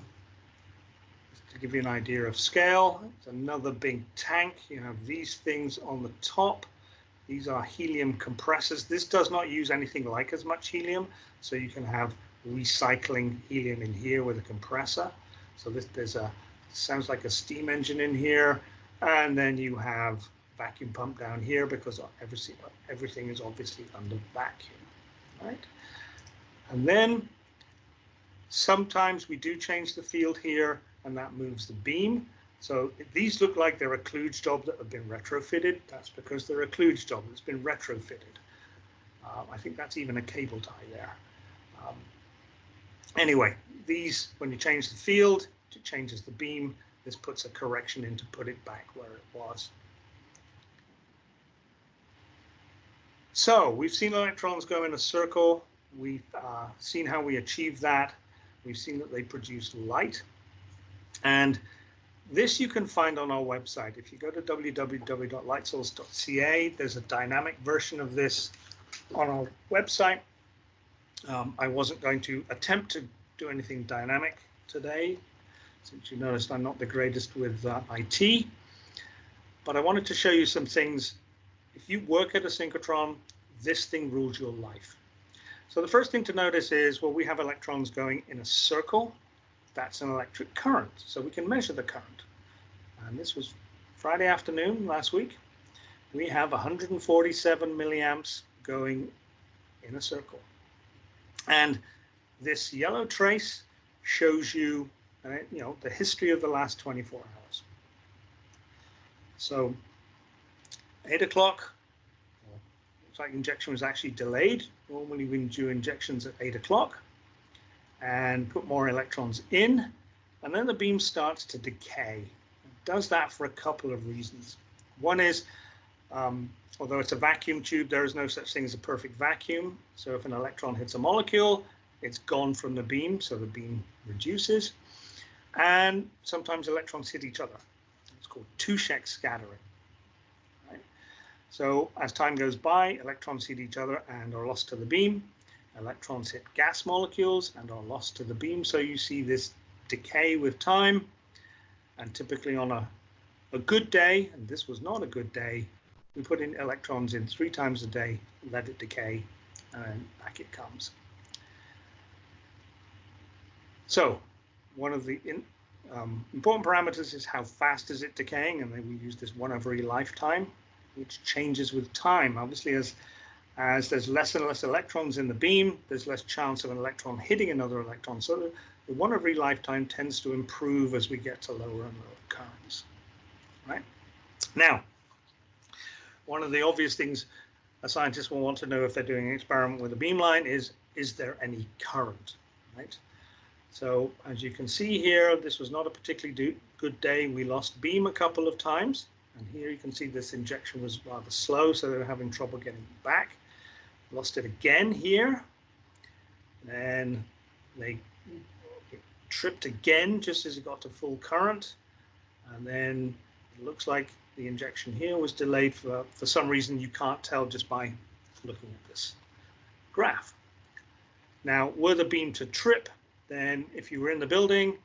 to give you an idea of scale, it's another big tank. You have these things on the top. These are helium compressors. This does not use anything like as much helium, so you can have recycling helium in here with a compressor. So there's sounds like a steam engine in here, and then you have vacuum pump down here because everything is obviously under vacuum, right? And then sometimes we do change the field here, and that moves the beam. So these look like they're a kludge job that have been retrofitted. That's because they're a kludge job that's been retrofitted. I think that's even a cable tie there. Anyway, these, when you change the field, it changes the beam. This puts a correction in to put it back where it was. So we've seen electrons go in a circle. We've seen how we achieve that. We've seen that they produce light. And this you can find on our website. If you go to www.lightsource.ca, there's a dynamic version of this on our website. I wasn't going to attempt to do anything dynamic today, since you noticed I'm not the greatest with IT, but I wanted to show you some things. If you work at a synchrotron, this thing rules your life. So the first thing to notice is, well, we have electrons going in a circle. That's an electric current, so we can measure the current. And this was Friday afternoon last week. We have 147 milliamps going in a circle. And this yellow trace shows you, the history of the last 24 hours. So 8 o'clock, looks like injection was actually delayed. Normally we do injections at 8 o'clock and put more electrons in, and then the beam starts to decay. It does that for a couple of reasons. One is, although it's a vacuum tube, there is no such thing as a perfect vacuum. So if an electron hits a molecule, it's gone from the beam, so the beam reduces. And sometimes electrons hit each other. It's called two-check scattering. Right? So as time goes by, electrons hit each other and are lost to the beam. Electrons hit gas molecules and are lost to the beam. So you see this decay with time. And typically on a good day, and this was not a good day, we put in electrons in 3 times a day, let it decay, and back it comes. So one of the important parameters is how fast is it decaying, and then we use this 1/e lifetime, which changes with time. Obviously, as there's less and less electrons in the beam, there's less chance of an electron hitting another electron. So the 1/e lifetime tends to improve as we get to lower and lower currents. Right? Now, one of the obvious things a scientist will want to know if they're doing an experiment with a beamline is there any current? Right? So as you can see here, this was not a particularly good day. We lost beam a couple of times. And here you can see this injection was rather slow, so they were having trouble getting it back. Lost it again here. Then it tripped again just as it got to full current. And then it looks like the injection here was delayed for some reason you can't tell just by looking at this graph. Now, were the beam to trip, then if you were in the building,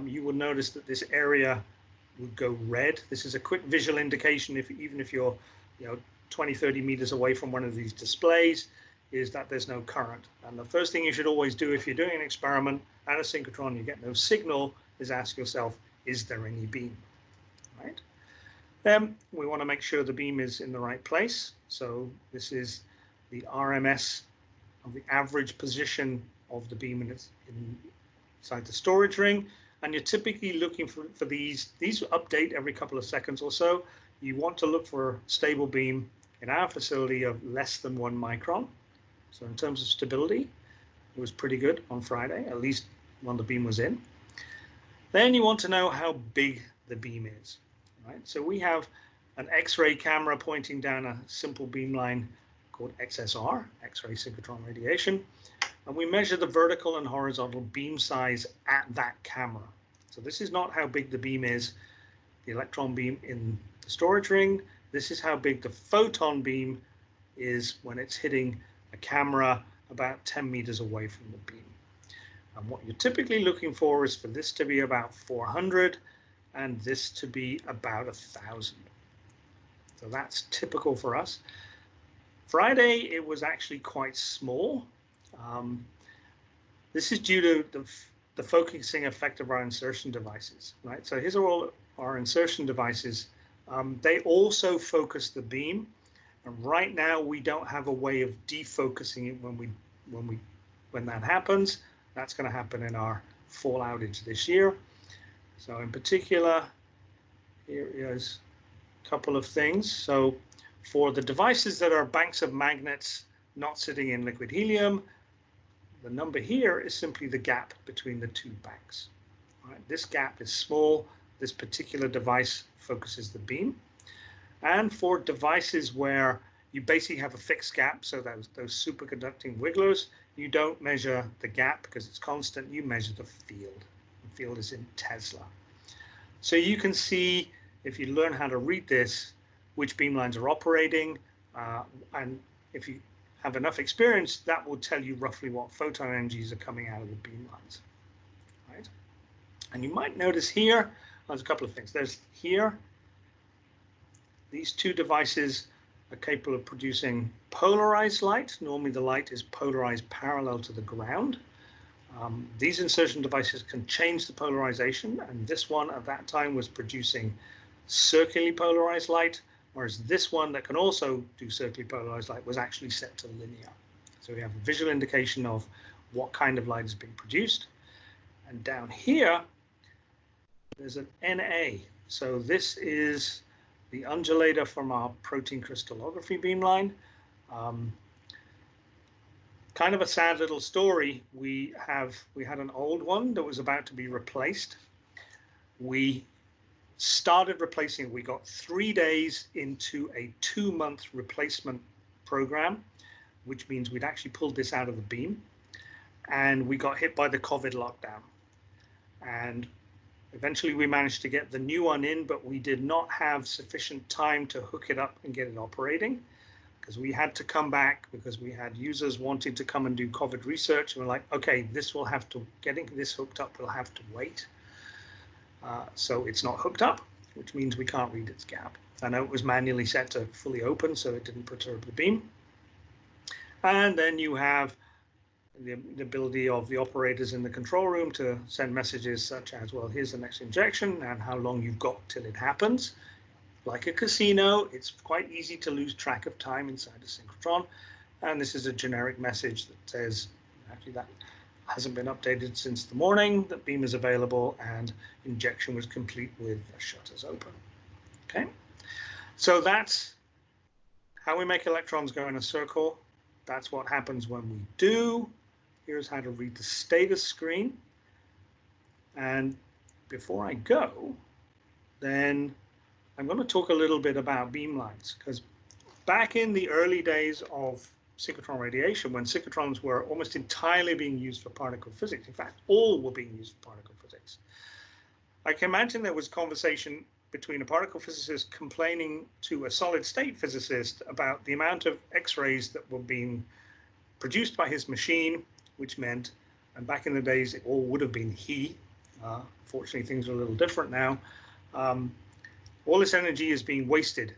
you will notice that this area would go red. This is a quick visual indication, even if you're 20, 30 meters away from one of these displays, is that there's no current. And the first thing you should always do if you're doing an experiment at a synchrotron, you get no signal, is ask yourself, is there any beam? Right? Then we want to make sure the beam is in the right place. So this is the RMS of the average position of the beam inside the storage ring. And you're typically looking for these update every couple of seconds or so. You want to look for a stable beam in our facility of less than 1 micron. So in terms of stability, it was pretty good on Friday, at least when the beam was in. Then you want to know how big the beam is. Right? So we have an X-ray camera pointing down a simple beamline called XSR, X-ray Synchrotron Radiation. And we measure the vertical and horizontal beam size at that camera. So this is not how big the beam is, the electron beam in the storage ring. This is how big the photon beam is when it's hitting a camera about 10 meters away from the beam. And what you're typically looking for is for this to be about 400 and this to be about 1,000. So that's typical for us. Friday, it was actually quite small. This is due to the focusing effect of our insertion devices, right? So here's all our insertion devices. They also focus the beam, and right now we don't have a way of defocusing it when that happens. That's going to happen in our fall outage this year. So in particular, here is a couple of things. So for the devices that are banks of magnets not sitting in liquid helium, the number here is simply the gap between the 2 banks. Right? This gap is small. This particular device focuses the beam. And for devices where you basically have a fixed gap, so those superconducting wigglers, you don't measure the gap because it's constant. You measure the field. The field is in Tesla. So you can see, if you learn how to read this, which beamlines are operating, and if you have enough experience, that will tell you roughly what photon energies are coming out of the beamlines, right? And you might notice here, there's a couple of things. There's here, these two devices are capable of producing polarized light. Normally the light is polarized parallel to the ground. These insertion devices can change the polarization, and this one at that time was producing circularly polarized light, whereas this one that can also do circularly polarized light was actually set to linear. So we have a visual indication of what kind of light is being produced. And down here, there's an NA. So this is the undulator from our protein crystallography beamline. Kind of a sad little story. We had an old one that was about to be replaced. We started replacing it. We got 3 days into a 2-month replacement program, which means we'd actually pulled this out of the beam, and we got hit by the COVID lockdown. And eventually we managed to get the new one in, but we did not have sufficient time to hook it up and get it operating, because we had to come back because we had users wanting to come and do COVID research. And we're like, okay, this will have to, getting this hooked up will have to wait. So it's not hooked up, which means we can't read its gap. I know it was manually set to fully open, so it didn't perturb the beam. And then you have the ability of the operators in the control room to send messages such as, well, here's the next injection and how long you've got till it happens. Like a casino, it's quite easy to lose track of time inside a synchrotron. And this is a generic message that says, actually that hasn't been updated since the morning, that beam is available and injection was complete with the shutters open. Okay, so that's how we make electrons go in a circle. That's what happens when we do. Here's how to read the status screen. And before I go, then I'm going to talk a little bit about beamlines, because back in the early days of synchrotron radiation, when synchrotrons were almost entirely being used for particle physics, in fact, all were being used for particle physics, I can imagine there was conversation between a particle physicist complaining to a solid state physicist about the amount of X-rays that were being produced by his machine, which meant, and back in the days, it all would have been he. Fortunately, things are a little different now. All this energy is being wasted.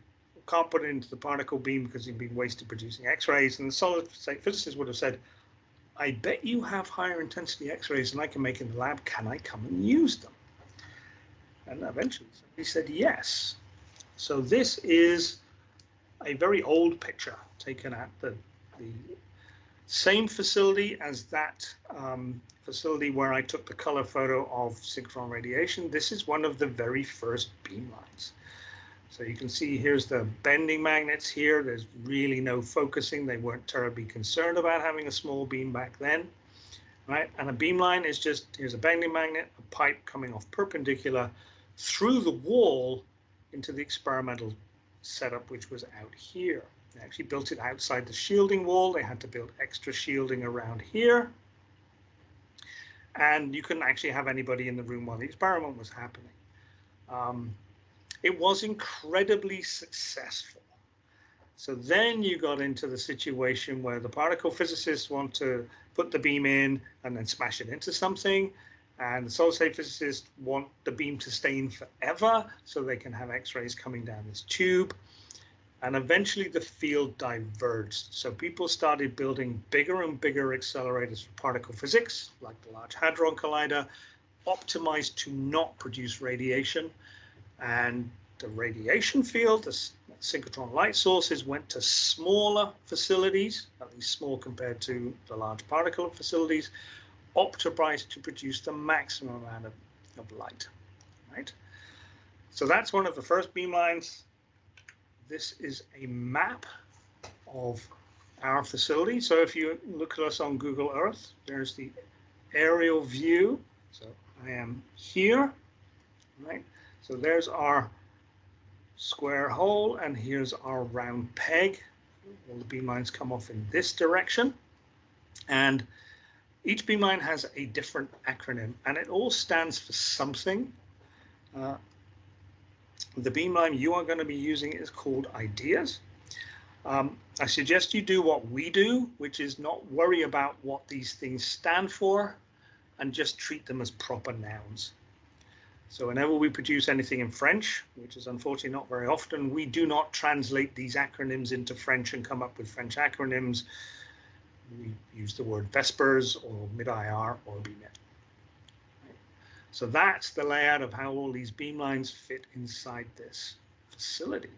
Can't put it into the particle beam because it's being wasted producing X-rays. And the solid state physicist would have said, I bet you have higher intensity X-rays than I can make in the lab. Can I come and use them? And eventually somebody said yes. So this is a very old picture taken at the same facility as that facility where I took the color photo of synchrotron radiation. This is one of the very first beamlines. So you can see here's the bending magnets here. There's really no focusing. They weren't terribly concerned about having a small beam back then, right? And a beamline is just, here's a bending magnet, a pipe coming off perpendicular through the wall into the experimental setup, which was out here. They actually built it outside the shielding wall. They had to build extra shielding around here. And you couldn't actually have anybody in the room while the experiment was happening. It was incredibly successful. So then you got into the situation where the particle physicists want to put the beam in and then smash it into something. And the solid state physicists want the beam to stay in forever so they can have X-rays coming down this tube. And eventually the field diverged. So people started building bigger and bigger accelerators for particle physics, like the Large Hadron Collider, optimized to not produce radiation. And the radiation field, the synchrotron light sources, went to smaller facilities, at least small compared to the large particle facilities, optimized to produce the maximum amount of light, right? So that's one of the first beamlines. This is a map of our facility. So if you look at us on Google Earth, there's the aerial view. So I am here, right? So there's our square hole, and here's our round peg. All the beamlines come off in this direction. And each beamline has a different acronym, and it all stands for something. The beamline you are going to be using is called Ideas. I suggest you do what we do, which is not worry about what these things stand for and just treat them as proper nouns. So whenever we produce anything in French, which is unfortunately not very often, we do not translate these acronyms into French and come up with French acronyms. We use the word Vespers or mid-IR or BNet. So that's the layout of how all these beamlines fit inside this facility.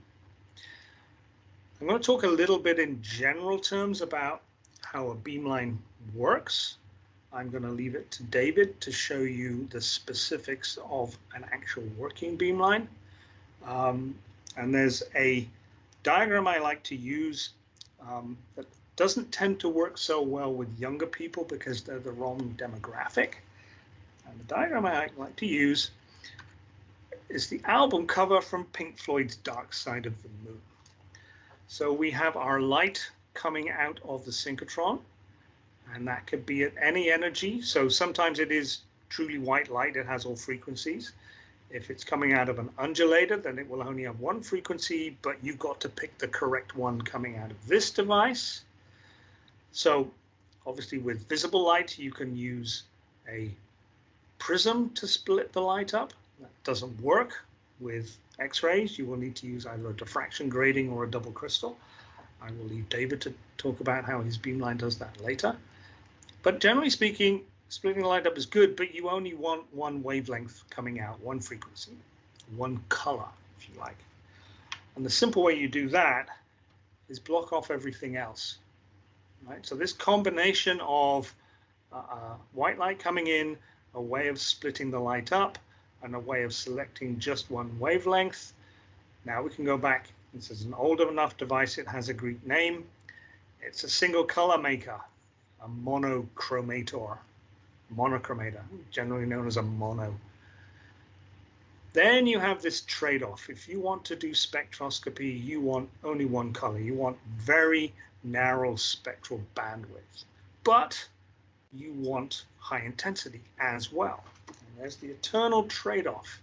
I'm going to talk a little bit in general terms about how a beamline works. I'm going to leave it to David to show you the specifics of an actual working beamline. And there's a diagram I like to use that doesn't tend to work so well with younger people because they're the wrong demographic. And the diagram I like to use is the album cover from Pink Floyd's Dark Side of the Moon. So we have our light coming out of the synchrotron, and that could be at any energy. So sometimes it is truly white light, it has all frequencies. If it's coming out of an undulator, then it will only have one frequency, but you've got to pick the correct one coming out of this device. So obviously with visible light, you can use a prism to split the light up. That doesn't work with X-rays. You will need to use either a diffraction grating or a double crystal. I will leave David to talk about how his beamline does that later. But generally speaking, splitting the light up is good, but you only want one wavelength coming out, one frequency, one color, if you like. And the simple way you do that is block off everything else. Right? So this combination of white light coming in, a way of splitting the light up, and a way of selecting just one wavelength. Now we can go back. This is an old enough device. It has a Greek name. It's a single color maker, a monochromator, generally known as a mono. Then you have this trade-off. If you want to do spectroscopy, you want only one color. You want very narrow spectral bandwidth, but you want high intensity as well. And there's the eternal trade-off.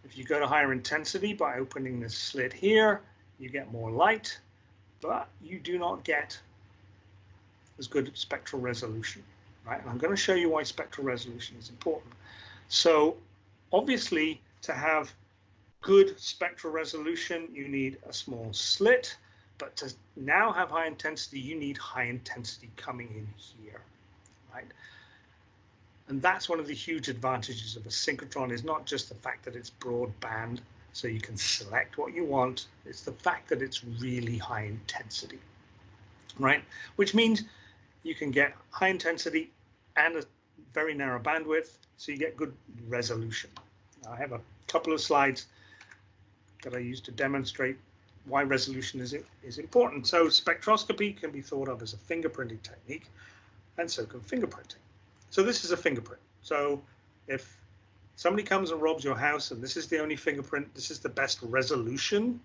If you go to higher intensity by opening this slit here, you get more light, but you do not get as good spectral resolution, right? And I'm going to show you why spectral resolution is important. So obviously, to have good spectral resolution, you need a small slit, but to now have high intensity, you need high intensity coming in here, right? And that's one of the huge advantages of a synchrotron, is not just the fact that it's broadband, so you can select what you want. It's the fact that it's really high intensity, right? Which means you can get high intensity and a very narrow bandwidth, so you get good resolution. Now, I have a couple of slides that I use to demonstrate why resolution is important. So spectroscopy can be thought of as a fingerprinting technique, and so can fingerprinting. So this is a fingerprint. So if somebody comes and robs your house and this is the only fingerprint, this is the best resolution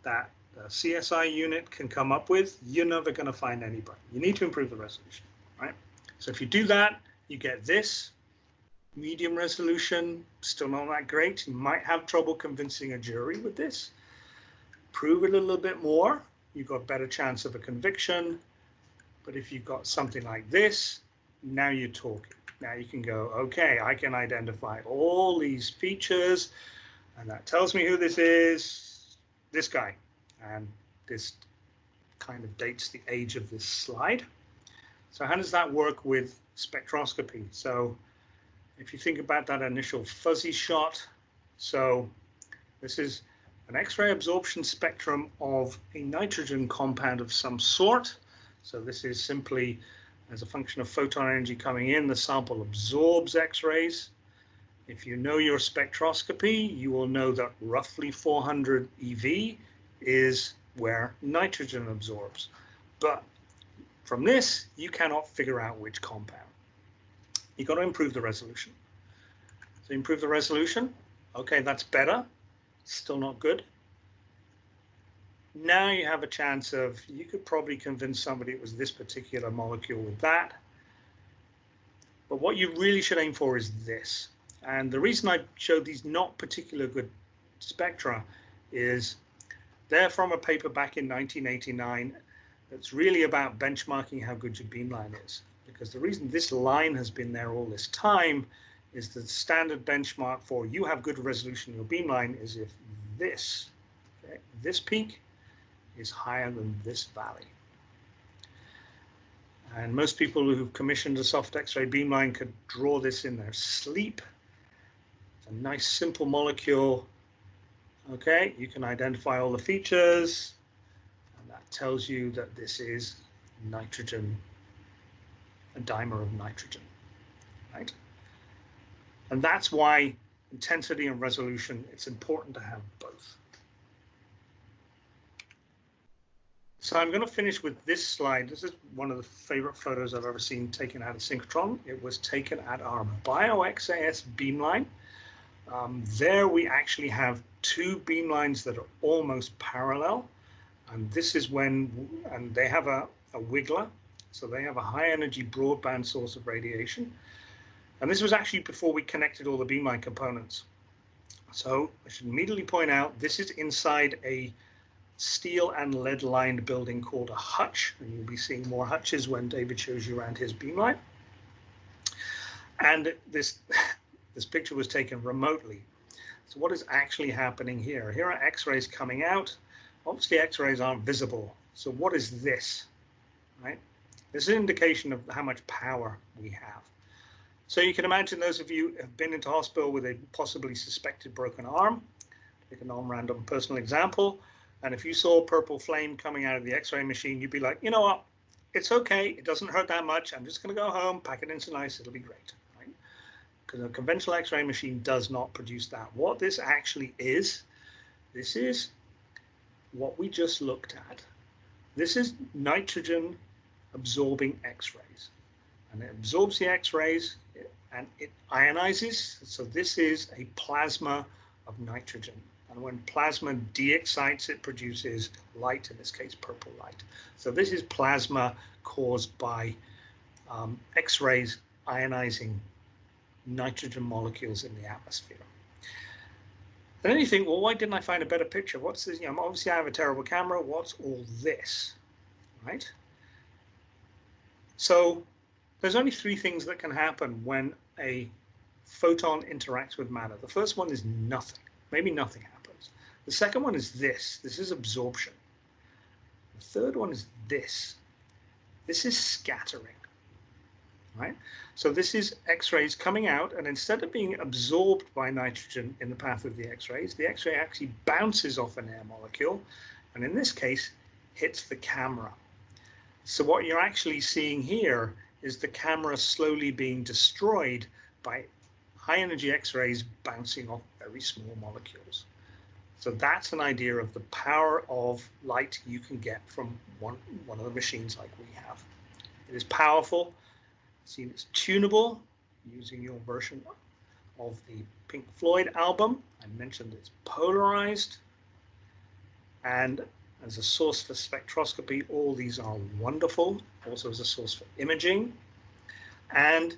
that the CSI unit can come up with, you're never going to find anybody. You need to improve the resolution, right? So if you do that, you get this medium resolution, still not that great. You might have trouble convincing a jury with this. Prove it a little bit more, you've got a better chance of a conviction. But if you've got something like this, now you're talking. Now you can go, okay, I can identify all these features, and that tells me who this is, this guy. And this kind of dates the age of this slide. So how does that work with spectroscopy? So if you think about that initial fuzzy shot, so this is an X-ray absorption spectrum of a nitrogen compound of some sort. So this is simply, as a function of photon energy coming in, the sample absorbs X-rays. If you know your spectroscopy, you will know that roughly 400 eV is where nitrogen absorbs. But from this, you cannot figure out which compound. You've got to improve the resolution. So improve the resolution. Okay, that's better. Still not good. Now you have a chance of, you could probably convince somebody it was this particular molecule with that. But what you really should aim for is this. And the reason I showed these not particularly good spectra is they're from a paper back in 1989 that's really about benchmarking how good your beamline is. Because the reason this line has been there all this time is the standard benchmark for you have good resolution in your beamline is if this, okay, this peak is higher than this valley. And most people who've commissioned a soft X-ray beamline could draw this in their sleep. It's a nice simple molecule. Okay, you can identify all the features, and that tells you that this is nitrogen, a dimer of nitrogen, right? And that's why intensity and resolution, it's important to have both. So I'm going to finish with this slide. This is one of the favorite photos I've ever seen taken out of synchrotron. It was taken at our BioXAS beamline. There we actually have two beamlines that are almost parallel. And this is when, and they have a wiggler. So they have a high energy broadband source of radiation. And this was actually before we connected all the beamline components. So I should immediately point out, this is inside a steel and lead lined building called a hutch, and you'll be seeing more hutches when David shows you around his beamline. And this picture was taken remotely. So what is actually happening here? Here are X-rays coming out. Obviously X-rays aren't visible. So what is this, right? This is an indication of how much power we have. So you can imagine those of you who have been into hospital with a possibly suspected broken arm. Take a non-random personal example. And if you saw purple flame coming out of the X-ray machine, you'd be like, you know what? It's okay. It doesn't hurt that much. I'm just going to go home, pack it in some ice. It'll be great, right? Because a conventional X-ray machine does not produce that. What this actually is, this is what we just looked at. This is nitrogen absorbing X-rays. And it absorbs the X-rays and it ionizes. So this is a plasma of nitrogen. And when plasma de-excites, it produces light, in this case, purple light. So this is plasma caused by X-rays ionizing nitrogen molecules in the atmosphere. And then you think, well, why didn't I find a better picture? What's this? You know, obviously I have a terrible camera. What's all this, right? So there's only three things that can happen when a photon interacts with matter. The first one is nothing. Maybe nothing happens. The second one is this. This is absorption. The third one is this. This is scattering, right? So this is X-rays coming out, and instead of being absorbed by nitrogen in the path of the X-rays, the X-ray actually bounces off an air molecule, and in this case, hits the camera. So what you're actually seeing here is the camera slowly being destroyed by high energy X-rays bouncing off very small molecules. So that's an idea of the power of light you can get from one of the machines like we have. It is powerful. See, it's tunable using your version of the Pink Floyd album. I mentioned it's polarized. And as a source for spectroscopy, all these are wonderful. Also as a source for imaging. And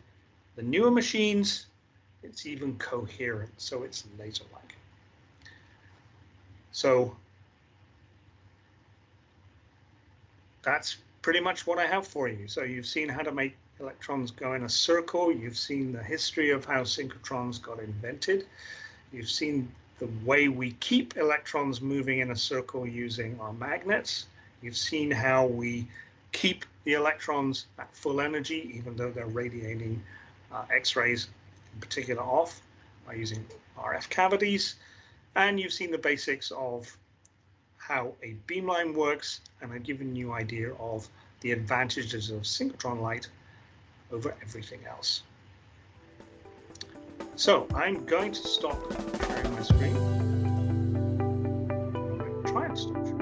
the newer machines, it's even coherent, so it's laser-like. So that's pretty much what I have for you. So you've seen how to make electrons go in a circle. You've seen the history of how synchrotrons got invented. You've seen the way we keep electrons moving in a circle using our magnets. You've seen how we keep the electrons at full energy, even though they're radiating X-rays in particular off by using RF cavities. And you've seen the basics of how a beamline works, and I've given you an idea of the advantages of synchrotron light over everything else. So I'm going to stop sharing my screen. I'm going to try and stop sharing.